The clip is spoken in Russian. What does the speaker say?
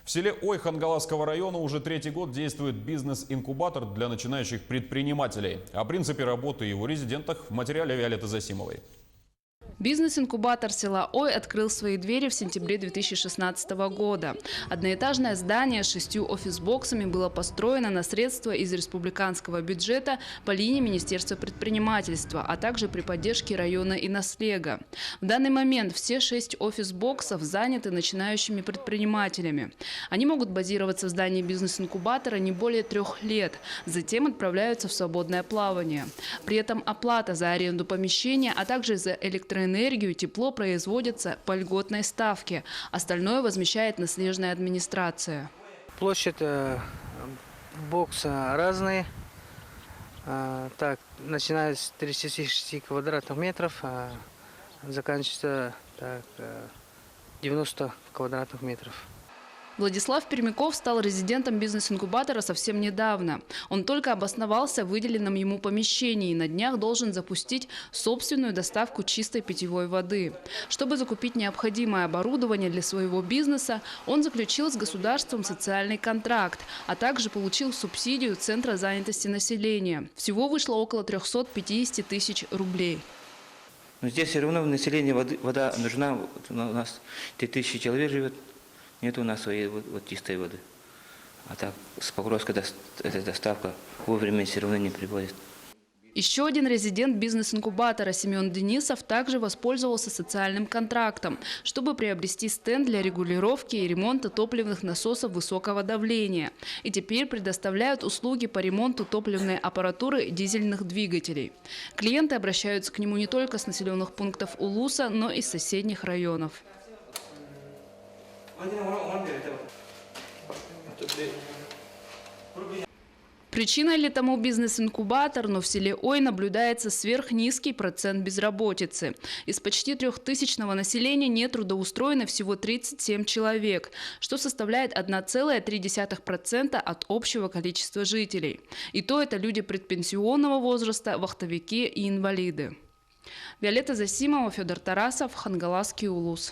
В селе Ой Хангаласского района уже третий год действует бизнес-инкубатор для начинающих предпринимателей. О принципе работы и его резидентах в материале Виолетты Засимовой. Бизнес-инкубатор села Ой открыл свои двери в сентябре 2016 года. Одноэтажное здание с 6 офис-боксами было построено на средства из республиканского бюджета по линии Министерства предпринимательства, а также при поддержке района Инослега. В данный момент все 6 офис-боксов заняты начинающими предпринимателями. Они могут базироваться в здании бизнес-инкубатора не более 3 лет, затем отправляются в свободное плавание. При этом оплата за аренду помещения, а также за электроэнергию, тепло производится по льготной ставке. Остальное возмещает наследная администрация. Площадь бокса разные. Так, начиная с 36 квадратных метров, заканчивается 90 квадратных метров. Владислав Пермяков стал резидентом бизнес-инкубатора совсем недавно. Он только обосновался в выделенном ему помещении и на днях должен запустить собственную доставку чистой питьевой воды. Чтобы закупить необходимое оборудование для своего бизнеса, он заключил с государством социальный контракт, а также получил субсидию Центра занятости населения. Всего вышло около 350 тысяч рублей. Но здесь все равно в населении вода нужна. Вот у нас 3000 человек живет. Нет у нас своей чистой воды. А так с погрузкой эта доставка вовремя все равно не приводит. Еще один резидент бизнес-инкубатора Семен Денисов также воспользовался социальным контрактом, чтобы приобрести стенд для регулировки и ремонта топливных насосов высокого давления. И теперь предоставляют услуги по ремонту топливной аппаратуры дизельных двигателей. Клиенты обращаются к нему не только с населенных пунктов Улуса, но и с соседних районов. Причиной ли тому бизнес-инкубатор, но в селе Ой наблюдается сверхнизкий процент безработицы. Из почти 3000-го населения нетрудоустроено всего 37 человек, что составляет 1,3% от общего количества жителей. И то это люди предпенсионного возраста, вахтовики и инвалиды. Виолетта Засимова, Федор Тарасов, Хангаласский улус.